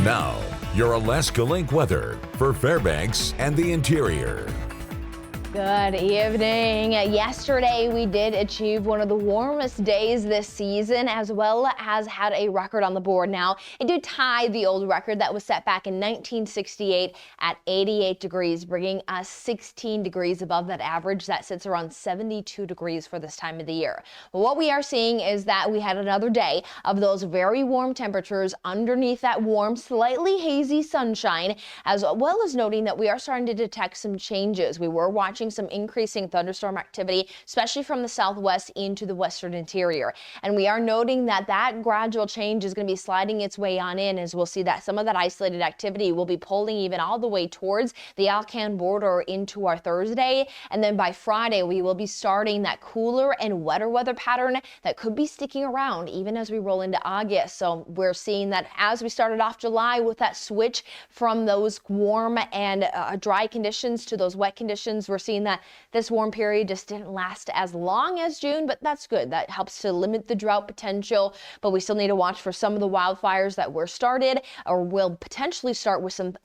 Now, your Alaska Link weather for Fairbanks and the interior. Good evening. Yesterday, we did achieve one of the warmest days this season, as well as had a record on the board. Now, it did tie the old record that was set back in 1968 at 88 degrees, bringing us 16 degrees above that average. That sits around 72 degrees for this time of the year. But what we are seeing is that we had another day of those very warm temperatures underneath that warm, slightly hazy sunshine, as well as noting that we are starting to detect some changes. We were watching some increasing thunderstorm activity, especially from the southwest into the western interior. And we are noting that that gradual change is going to be sliding its way on in, as we'll see that some of that isolated activity will be pulling even all the way towards the Alcan border into our Thursday. And then by Friday, we will be starting that cooler and wetter weather pattern that could be sticking around even as we roll into August. So we're seeing that as we started off July with that switch from those warm and dry conditions to those wet conditions, we're seeing that this warm period just didn't last as long as June, but that's good. That helps to limit the drought potential, but we still need to watch for some of the wildfires that were started or will potentially start with some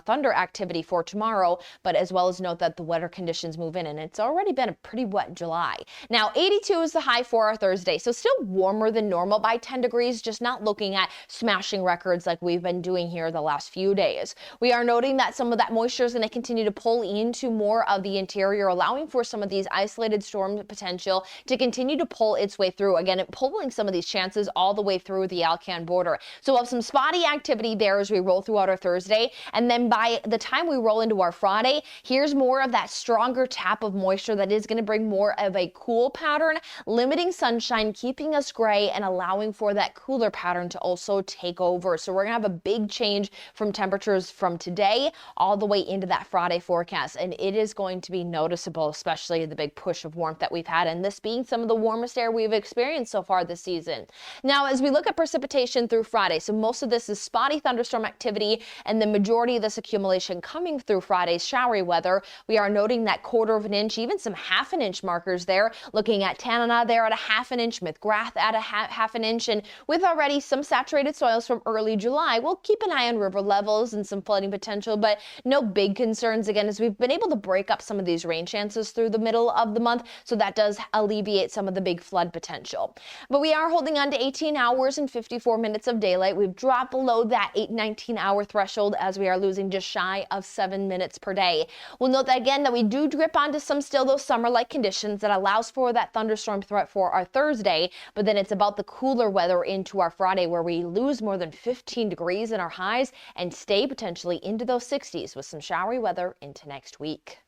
thunder activity for tomorrow, but as well as note that the wetter conditions move in, and it's already been a pretty wet July. Now, 82 is the high for our Thursday, so still warmer than normal by 10 degrees, just not looking at smashing records like we've been doing here the last few days. We are noting that some of that moisture is going to continue to pull into more of the interior, allowing for some of these isolated storm potential to continue to pull its way through. Again, pulling some of these chances all the way through the Alcan border. So we'll have some spotty activity there as we roll throughout our Thursday. And then by the time we roll into our Friday, here's more of that stronger tap of moisture that is going to bring more of a cool pattern, limiting sunshine, keeping us gray, and allowing for that cooler pattern to also take over. So we're going to have a big change from temperatures from today all the way into that Friday forecast. And it is going to be noticeable, especially the big push of warmth that we've had, and this being some of the warmest air we've experienced so far this season. Now, as we look at precipitation through Friday, so most of this is spotty thunderstorm activity, and the majority of this accumulation coming through Friday's showery weather. We are noting that 1/4 of an inch, even some 1/2 inch markers there, looking at Tanana there at a 1/2 inch, McGrath at a 1/2 inch, and with already some saturated soils from early July, we'll keep an eye on river levels and some flooding potential, but no big concerns again, as we've been able to break up some of these rain chances through the middle of the month, so that does alleviate some of the big flood potential. But we are holding on to 18 hours and 54 minutes of daylight. We've dropped below that 19-hour threshold as we are losing just shy of 7 minutes per day. We'll note that again that we do drip onto some still those summer-like conditions that allows for that thunderstorm threat for our Thursday, but then it's about the cooler weather into our Friday, where we lose more than 15 degrees in our highs and stay potentially into those 60s with some showery weather into next week.